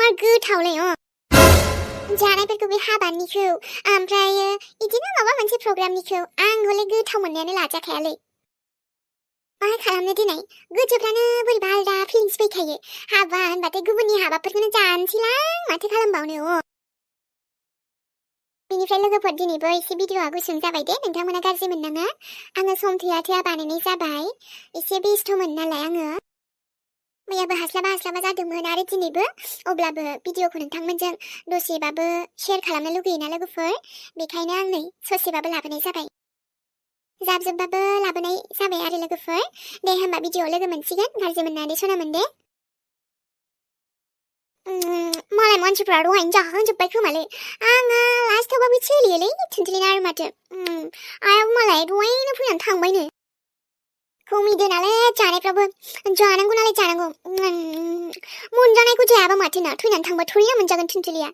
बिराद गोथावलै जानायफोरखौ बे हाबानिखौ ओमफ्रायो इदिनो माबा मोनसे प्रग्रामनिखौ आं हले गोथाव मोननायानो लाजाखायालै मा खालामनो दिनै गोसोफ्रानो बोरैबा आलदा फिलिंस फैखायो हाबा होनबाथाय गुबुननि हाबाफोरखौनो जानोसैलां माथो खालामबावनो बेनिफ्राय लोगोफोर दिनैबो एसे भिडिअआ गुसुं जाबाय दे नोंथांमोना गाज्रि मोननाङा आङो सम थोआ थोआ बानायनाय जाबाय एसे बेस्थ'मोन नालाय आङो मैयाबो हास्लाबा जादोंमोन आरो दिनैबो अब्लाबो भिडिअखौ नोंथांमोनजों दसेबाबो शेयार खालामनो लुगैयोना लोगोफोर बेखायनो आं नै ससेबाबो लाबोनाय जाबाय जाबजोबबाबो लाबोनाय जाबाय आरो लोगोफोर दे होमबा भिडिअआव लोगो मोनसिगोन गाज्रि मोननानै सनामोन दे मलाई मानसिफ्रा दहायनो जाखांजोब्बाय खोमालै आङो लास्टावबाबो सोलियोलै थुनथुलिना आरो माथो आरो मालाय दहायनो फैनानै थांबायनो कमेडि नालाय जानायफ्राबो जानांगौ नालाय जानांगौ मोनजानायखौ जायाबा माथोना थैनानै थांबा थोरिया मोनजागोन थुनथुलिया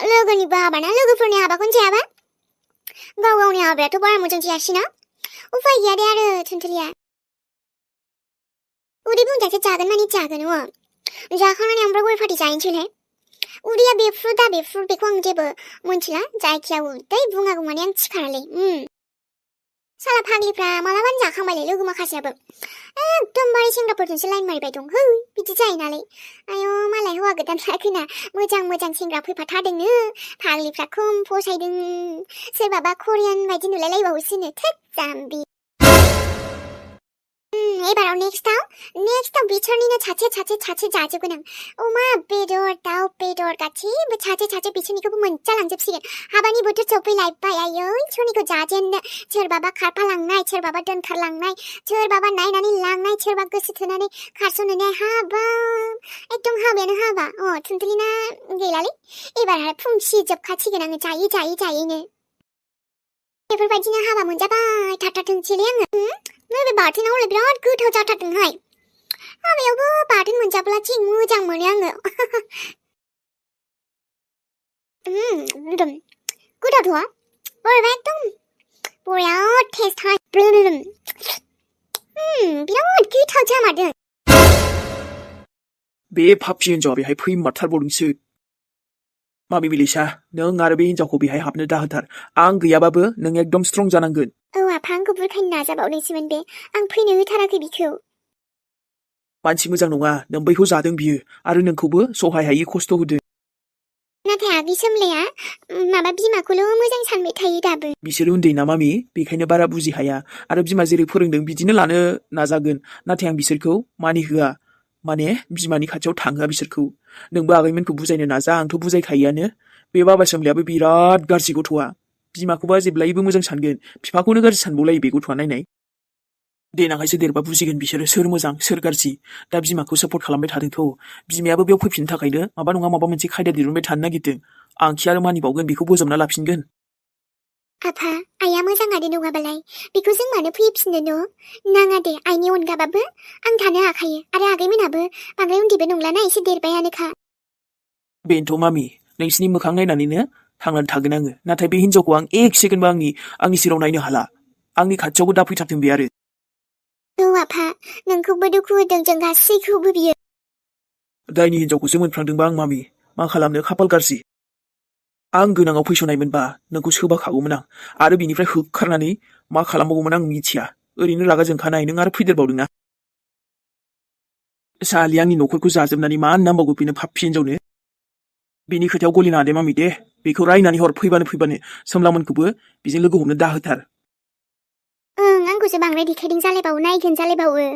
लोगोनिबो हाबाना लोगोफोरनि हाबाखौनो जायाबा गाव गावनि हाबायाथ' बारा मोजां जायासैना उफाय गैया दे आरो थुनथुलिया उदै बुंजासे जागोन मानि जागोन जाखांनानै ओमफ्राय गय फाथै जाहैनोसैलाय उदैया बेफ्रु दा बेफ्रु बेखौ आं जेबो मोनथिला जायखिया उदै बुङागौ माने आं थिखारालै साला फाग्लिफ्रा मालाबानो जाखांबायलै लोगो माखासेयाबो एकदमबारे सेंग्राफोरजोंसो लाइन मारिबाय दं है बिदि जायो नालाय आयौ मालाय हौवा गोदान लाखोना मोजां सेंग्रा फैफाथारदोंनो फाग्लिफ्रा खम फसायदों सोरबाबा करियान बायदि नुलायलायबावोसोनो थोद जाम्बि एबाराव नेक्स्टआव बिसोरनिनो सासे जाजोबगोन आं अमा बेदर दाउ बेदर गासैबो सासे बिसोरनिखौबो मोनजालांजोबसिगोन हाबानि बोथोर सफैलायबाय आयै सोरनिखौ जाजेननो सोरबाबा खारफालांनाय सोरबाबा दोनखारलांनाय सोरबाबा नायनानै लांनाय सोरबा गोसो थोनानै खारसननाय हाबा एकदम हाबायानो हाबा थुनथुलिना गैलालै एबारहाय फुंसिजोबखासिगोन आङो जायैनो बेफोरबायदिनो हाबा मोनजाबाय थाथारथोंसैलै आङो नैबे बाथोना हले बिराद गोथाव जाथारदोंहाय हाबायावबो बाथोन मोनजाब्ला जि मोजां मोनो आङो गोथावथ' बोरैबा एकदम बिराद टेस्टहाय बिराद गोथाव जामारदों बे पापि हिन्जावा बेहाय फैमारथारबावदोंसो माबि बिलिसा नों आरो बे हिन्जावखौ बेहाय हाबनो दाहोथार आं गैयाबाबो नों एकदम स्ट्रं जानांगोन आफा आंखौ बुरखायनो नाजाबावदोंसोमोन बे आं फैनो होथाराखै बिखौ मानसि मोजां नङा नों बैखौ जादों बियो आरो नोंखौबो सहाय हायै खस्थ' होदों नाथाय आगै सोमलाया माबा बिमाखौल' मोजां सानबाय थायो दाबो बिसोर उन्दै ना मामि बेखायनो बारा बुजि हाया आरो बिमा जेरै फोरोंदों बिदिनो लानो नाजागोन नाथाय आं बिसोरखौ मानिहोआ माने बिमानि खाथियाव थाङोआ बिसोरखौ नोंबो आगैमोनखौ बुजायनो नाजा आंथ' बुजायखायोआनो बे बाबा सोमलायाबो बिराद गाज्रि गथ'आ बिमाखौबा जेब्लायबो मोजां सानगोन बिफाखौनो गाज्रि सानबावलायो बे गथ'आ नायनाय देनांहायसो देरबा बुजिगोन बिसोरो सोर मोजां सोर गाज्रि दा बिमाखौ सापर्ट खालामबाय थादोंथ' बिमायाबो बेयाव फैफिननो थाखायनो माबा नङा माबा मोनसे खायदा दिरुनबाय थानो नागिरदों आंखि आरो मानिबावगोन बेखौ बोजबना लाफिनगोन आफा आइया मोजाङानो नङाबालाय बेखौ जों मानो फैफिननो नाङा दे आइनि अनगाबाबो आं थानो हाखायो आरो आगैमोनाबो बांद्राय उन्दैबो नंलाना एसे देरबायानोखा बेनोथ' मामि नोंसिनि मोखां नायनानैनो थांनानै थागोन आङो नाथाय बे हिन्जावखौ आं एक सेकेन्डबो आंनि सेराव नायनो हाला आंनि खाथियावबो दा फैथारथों बे आरो आफा नोंखौबो दुखु होदों जों गासैखौबो बियो दायनि हिन्जावखौसो मोनफ्लांदोंबा आं मामि मा खालामनो खाफाल गाज्रि आं गोनाङाव फैस'नायमोनबा नोंखौ सोबाखागौमोन आं आरो बिनिफ्राय होखारनानै मा खालामबावगौमोन आं मिथिया ओरैनो रागा जोंखानाय नों आरो फैदेरबावदोंना सालि आंनि न'खरखौ जाजोबनानै मा नांबावगौ बेनो पापि हिन्जावनो बेनि खोथायाव गलिना दे मामि दे बेखौ रायनानै हर फैबानो सोमलामोनखौबो बेजों लोगो हमनो दाहोथार आंखौसो बांद्राय देखायदों जालायबावो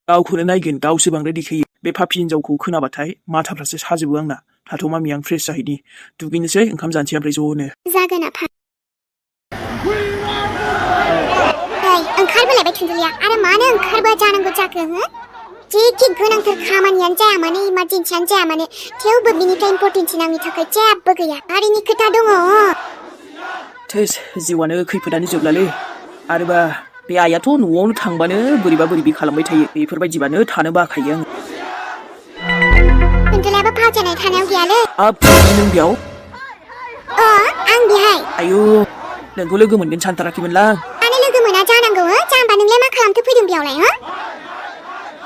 गावखौनो नायगोन गावसो बांद्राय देखायो बे पापि हिन्जावखौ खोनाबाथाय माथाफ्रासो साजोबो आंना थाथ' मामि आं फ्रेस जाहैनि दुगैनोसै ओंखाम जानोसै ओमफ्राय ज'नो जागोन आफा ओंखारबोलायबाय थुनथुलिया आरो मानो ओंखारबोआ जानांगौ जाखो जेखि गोनांथार खामानियानो जाया मानो इमारजेन्सियानो जाया मानो थेवबो बिनिफ्राय इम्परटेन्सिन आंनि थाखाय जेबो गैया हारिनि खोथा दङ थोस जिउआनो खैफोदानो जोबलालै आरोबा बे आइयाथ' न'आवनो थांबानो बोरैबि खालामबाय थायो बेफोरबायदिबानो थानो बाखायो आङो थुनथुलियाबो फावजानाय थानायाव गैयालै नों बेयाव आं बेहाय आयु नोंखौ लोगो मोनगोन सानथाराखैमोनलां मानो लोगो मोना जानांगौ जाम्बा नोंलाय मा खालामथो फैदों बेयावलाय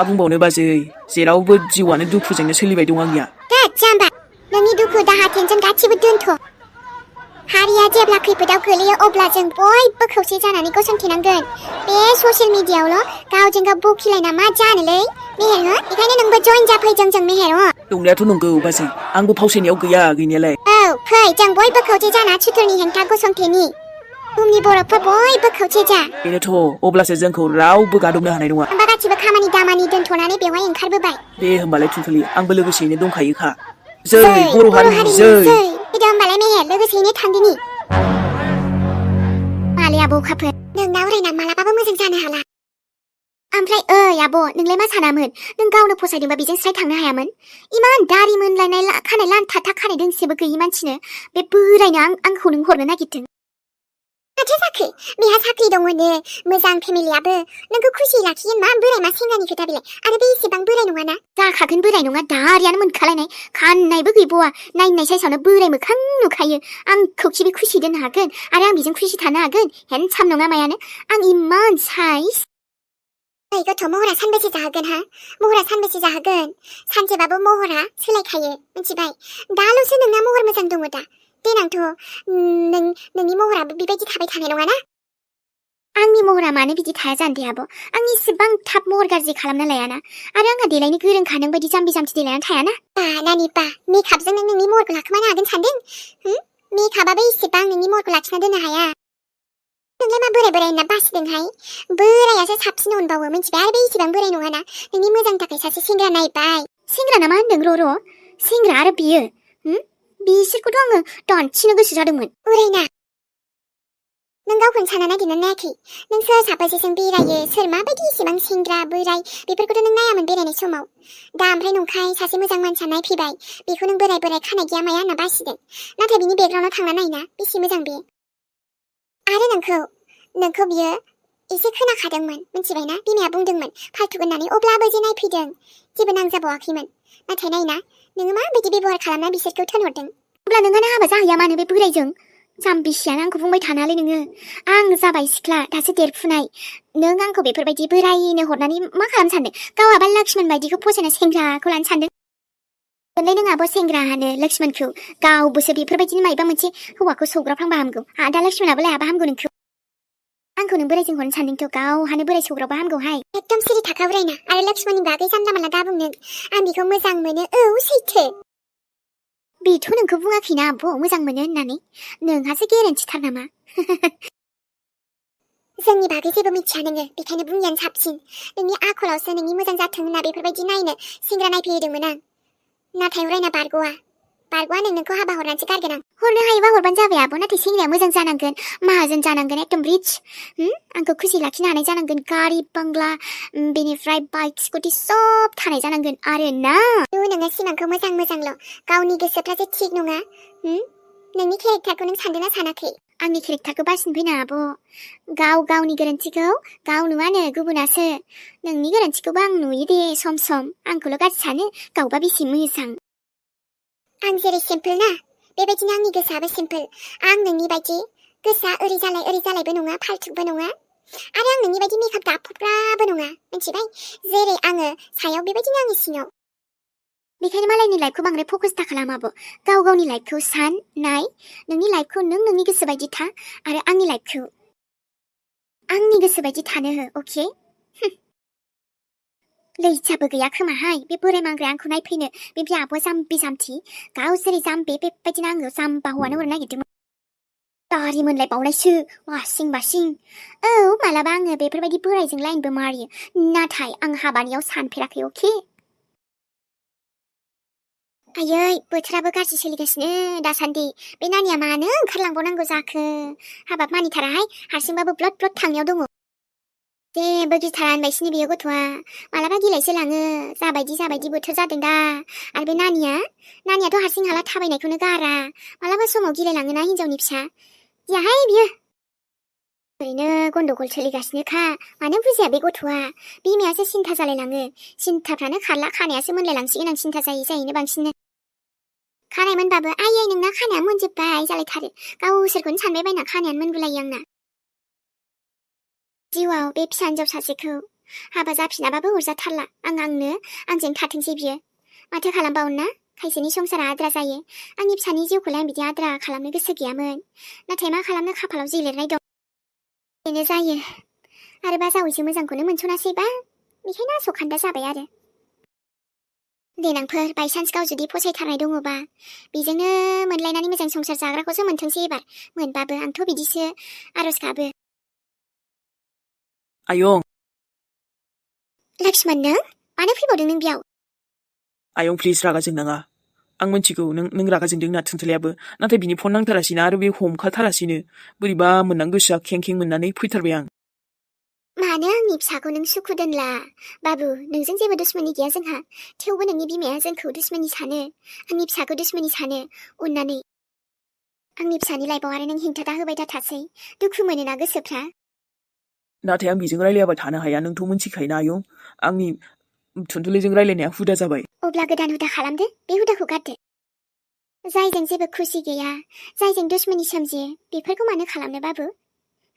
बुंबावनो बाजै जेरावबो जिउआनो दुखुजोंनो सोलिबाय दं आंनिया दे जाम्बा नोंनि दुखु दाहा टेनसन गासिबो दोनथ' हारिया जेब्ला खैफोदाव गोलैयो अब्ला जों बयबो खौसे जानानै गसंथेनांगोन बे ससियेल मिडियायावल' गावजों गाव बखिलायना मा जानोलै मेहेर हो बेखायनो नोंबो जइन जाफै जोंजों मेहेर हो नंनायाथ' नंगौ बाजै आंबो फावसायनायाव गैया गैनायालाय औ फै जों बयबो खौसे जाना सुथुरनि हेंथा गसंथेनि बुहुमनि बर'फोर बयबो खौसे जा बेनोथ' अब्लासो जोंखौ रावबो गादबनो हानाय नङा होमबा गासिबो खामानि दामानि दोनथ'नानै बेवहाय ओंखारबोबाय दे होमबालाय थुनथुलि आंबो लोगोसेयैनो दंखायोखा जै बर' हारिनि जै फैदो होमबालाय मेहेर लोगोसेयैनो थांदिनि मालै आब' अखाफोर नोंनाव रायना मालाबाबो मोजां जानो हाला ओमफ्राय ओइ आब' नोंलाय मा सानामोन नों गावनो फसायदोंबा बेजों स्राय थांनो हायामोन इमान दारि मोनलायनाय खानाय लान्थाथा खानाय दोंसेबो गैयि मानसिनो बे बोरायनो आंखौ नों हरनो नागिरदों माथो जाखो बेहा साख्रि दङनो मोजां फेमिलियाबो नोंखौ खुसि लाखिगोन मा बोराय मा सेंग्रानि खोथा बेलाय आरो बे एसेबां बोराय नङाना जाखागोन बोराय नङा दारियानो मोनखालायनाय खाननायबो गैबावा नायनाय साइसावनो बोराय मोखां नुखायो आंखौखि बे खुसि दोननो हागोन आरो आं बेजों खुसि थानो हागोन हेन्डसाम नङा मायानो आं इमान साइज ओइ गथ' महरा सानबेसे जाहोगोन हा महरा सानबेसे जाहोगोन सानसेबाबो महरा सोलायखायो मिथिबाय दाल'सो नोंना महर मोजां दङ दा देनांथ' नोंनि महराबो बेबायदि थाबाय थानाय नङाना आंनि महरा मानो बिदि थाया जानो दे आब' आं इसेबां थाब महर गाज्रि खालामना लायाना आरो आंहा देलायनो गोरोंखा नों बायदि जाम्बि जाम्थि देलायनानै थायाना नानि बा मेकआपजों नों नोंनि महरखौ लाखोमानो हागोन सानदों मेकआपाबो इसेबां नोंनि महरखौ लाखिना दोननो हाया नोंलाय मा बोराय बोराय होनना बासिदोंहाय बोरायासो साबसिन अनबावो मिथिबाय आरो बे इसेबां बोराय नङाना नोंनि मोजां थाखाय सासे सेंग्रा नायबाय सेंग्रा ना मा होनदों र' सेंग्रा आरो बियो बिसोरखौथ' आङो दानथिनो गोसो जादोंमोन ओरैना नों गावखौनो साना नागिरना नायाखै नों सोर साबैसेजों बेरायो सोर माबायदि इसेबां सेंग्रा बोराय बेफोरखौथ' नों नायामोन बेरायनाय समाव दा ओमफ्राय नंखाय सासे मोजां मानसिया नायफैबाय बेखौ नों बोराय बोराय खानाय गैया माया होनना बासिदों नाथाय बिनि बेकग्राउन्डआव थांना नायना बेसे मोजां बे आरो नोंखौ बियो एसे खोनाखादोंमोन मिथिबायना बिमाया बुंदोंमोन फाल्थुगोन होननानै अब्लाबो जे नायफैदों जेबो नांजाबावाखैमोन नाथाय नायना नोङो माबायदि बेबहार खालामना बिसोरखौ थोनहरदों अब्ला नोंहानो हाबा जाहैया मानो बे बोरायजों जाम्बिसियानो आंखौ बुंबाय थानालै नोङो आं जाबाय सिख्ला दासो देरफुनाय नों आंखौ बेफोरबायदि बोरायनो हरनानै मा खालामनो सानदों गावहाबा लक्ष्मण बायदिखौ फसायना सेंग्राखौ लानो सानदों गोरलै नों आब' सेंग्रा हानो लक्ष्मणखौ गावबोसो बेफोरबायदिनो मायबा मोनसे हौवाखौ सौग्राफ्लांबा हामगौ दा लक्ष्मणाबो लायाबा हामगौ नोंखौ आंखौ नों बोरायजों हरनो सानदोंथ' गावहानो बोराय सौग्रावबा हामगौहाय एकदम सिरि थाखा बोरायना आरो लक्ष्मणनि बागै जानला मानला दा बुंनो आं बेखौ मोजां मोनो औ सैथो बेथ' नोंखौ बुङाखैना आब' मोजां मोनो होननानै नोंहासो गेरेन्टिथार नामा जोंनि बागै जेबो मिथिया नोङो बेखायनो बुंनायानो साबसिन नोंनि आखलावसो नोंनि मोजां जाथों होनना बेफोरबायदि नायनो सेंग्रा नायफैदोंमोन आं नाथाय उरायना बारग'आ नोंखौ हाबा हरनानैसो गारगोन आं हरनो हायोबा हरबानो जाबाय आब' नाथाय सेंग्राया मोजां जानांगोन माहाजोन जानांगोन एकदम रिच आंखौ खुसि लाखिनो हानाय जानांगोन गारि बांला बेनिफ्राय बाइक स्कुटि सब थानाय जानांगोन आरो ना नोङो सिमांखौ मोजांल' गावनि गोसोफ्रासो थिग नङा नोंनि केरेक्टारखौ नों सानदोंना सानाखै आंनि केरेक्टारखौ बासिनो फैना आब' गावनि गोरोन्थिखौ गाव नुवानो गुबुनासो नोंनि गोरोन्थिखौबो आं नुयो दे सम सम आंखौल' गाज्रि सानो गावबा बेसे मोजां आं जेरै सिम्पोल ना बेबायदिनो आंनि गोसोआबो सिम्पोल आं नोंनि बायदि गोसोआ ओरै जालायबो नङा फाल्थुबो नङा आरो आं नोंनि बायदि मेकआप दाफबग्राबो नङा मिथिबाय जेरै आङो सायाव बेबायदिनो आंनि सिङाव बेखायनो मालायनि लाइफखौ बांद्राय फकास दा खालामाबो गावनि लाइफखौ सान नाय नोंनि लाइफखौ नोंनि गोसो बायदि था आरो आंनि लाइफखौ आंनि गोसो बायदि थानो हो अके लैजाबो गैया खोमाहाय बे बोराय मांग्राया आंखौ नायफैनो बे आब'आ जाम्बि जाम्थि गाव जेरै जाम्बि बेबायदिनो आङो जाम्बा हौवानो हरनो नागिरदोंमोन दारि मोनलाय बावलायसो वासिं बासिं औ मालाबा आङो बेफोरबायदि बोरायजों लाइनबो मारियो नाथाय आं हाबानियाव सानफेराखै अके आयै बोथोराबो गाज्रि सोलिगासिनो दासान्दि बे नानिया मानो ओंखारलांबावनांगौ जाखो हाबाब मानिथाराहाय हारसिंबाबो ब्लद ब्लद थांनायाव दङ जेबो गिथारा होनबायसिनो बेयो गथ'आ मालाबा गिलायसो लाङो जाबायदि बोथोर जादों दा आरो बे नानियाथ' हारसिं हाला थाबायनायखौनो गारा मालाबा समाव गिलायलाङोना हिनजावनि फिसा याहाय बियो ओरैनो गन्डगल सोलिगासिनोखा मानो बुजिया बे गथ'आ बिमायासो सिन्था जालायलाङो सिन्थाफ्रानो खारला खानायासो मोनलायलांसिगोन आं सिन्था जायैनो बांसिन खानाय मोनबाबो आयै नोंना खानाया मोनजोब्बाय जालायथारो गावसोरखौनो सानबाय बायना खानायानो मोनगुलायो आंना जिउआव बे फिसा हिन्जाव सासेखौ हाबा जाफिनाबाबो हरजाथारला आंजों थाथोंसै बियो माथो खालामबावनो ना खायसेनि संसारा आद्रा जायो। आंनि फिसानि जिउखौलाय आं बिदि आद्रा खालामनो गोसो गैयामोन। नाथाय मा खालामनो खाफालाव जि लिरनाय दं बेनो जायो। आरो बाजावैसो मोजांखौनो मोनस'नासैबा बेखायनो आस'खान्दा जाबाय आरो। देनांफोर बायसान्स गाव जुदि फसायथारनाय दङबा बेजोंनो मोनलायनानै मोजां संसार जाग्राखौसो मोनथोंसै एबार। मोनबाबो आंथ' बिदिसो आरज गाबो। आयं लक्ष्मण नों मानो फैबावदों नों बेयाव? आयं प्लिज रागा जोंनाङा। आं मिथिगौ नों रागा जोंदों होनना थुनथलायाबो, नाथाय बिनि फन नांथारासैना आरो बे हमखाथारासैनो। बोरैबा मोननां गोसोआ खें खें मोननानै फैथारबाय आं। मानो आंनि फिसाखौ नों सुखु दोनला? बाबु नोंजों जेबो दुश्मनी गैया जोंहा। थेवबो नोंनि बिमाया जोंखौ दुश्मनी सानो, आंनि फिसाखौ दुश्मनी सानो। अननानै आंनि फिसानि लाइफआव आरो नों हेंथा दा होबाय दाथासै। दुखु मोनोना गोसोफ्रा। नाथाय आं बेजों रायलायाबा थानो हाया, नोंथ' मिथिखायोना आयं। आंनि थुनथुलिजों रायलायनाया हुदा जाबाय। अब्ला गोदान हुदा खालामदो, बे हुदाखौ गारदो। जायजों जेबो खुसि गैया, जायजों दुश्मनी सोमजियो, बेफोरखौ मानो खालामनो बाबु?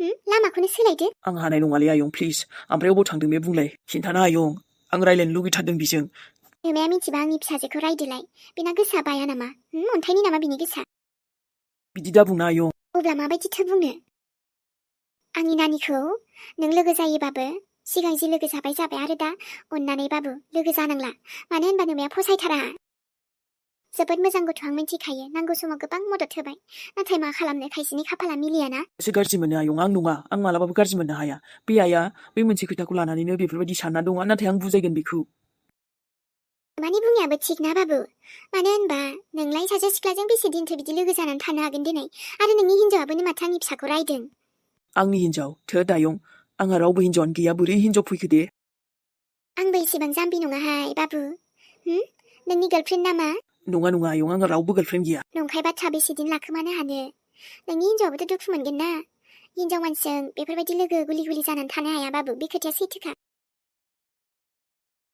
लामाखौनो सोलायदो। आं हानाय नङालै आयं प्लिज। ओमफ्राय अबाव थांदों बे बुंलाय? खिन्थाना आयं, आं रायलायनो लुगैथारदों बिजों। बिमाया मिथिबा आंनि फिसाजोखौ रायदोलाय। बेना गोसोआ बाया नामा? अन्थाइनि नामा बिनि गोसोआ? बिदि दा बुंना आयं। अब्ला माबायदिथो बुंनो? आंनि नानिखौ नों लोगो जायोबाबो सिगां जि लोगो जाबाय आरो दा अननानै बाबु लोगो जानांला। मानो होनबा नोमाया फसायथारा। जोबोद मोजां गथ' आं मिथिखायो, नांगौ समाव गोबां मदद होबाय। नाथाय मा खालामनो, खायसेनि खाफाला मिलियाना। एसे गाज्रि मोनो आयं, आं नङा। आं मालाबाबो गाज्रि मोननो हाया। बे आइया बै मोनसे खोथाखौ लानानैनो बेफोरबायदि सानना दङ, नाथाय आं बुजायगोन बेखौ। मानि बुंनायाबो थिग ना बाबु। मानो होनबा नोंलाय सासे सिख्लाजों बेसे दिनथो बिदि लोगो जानानै थानो हागोन दिनै? आरो नोंनि हिनजावाबोनो माथो आंनि फिसाखौ रायदों। आंनि हिनजाव थोद आयं, आंहा रावबो हिनजावानो गैया। बोरै हिनजाव फैखो दे? आंबो एसेबां जाम्बि नङाहाय बाबु। नोंनि गार्लफ्रेन्ड नामा? नङा आयं, आंहा रावबो गार्लफ्रेन्ड गैया। नंखाय बाथ्रा बेसे दिन लाखोमानो हानो? नोंनि हिनजावाबोथ' दुखु मोनगोन ना। हिनजाव मानसिजों बेफोरबायदि लोगो गुलि जानानै थानो हाया बाबु, बे खोथाया सैथोखा।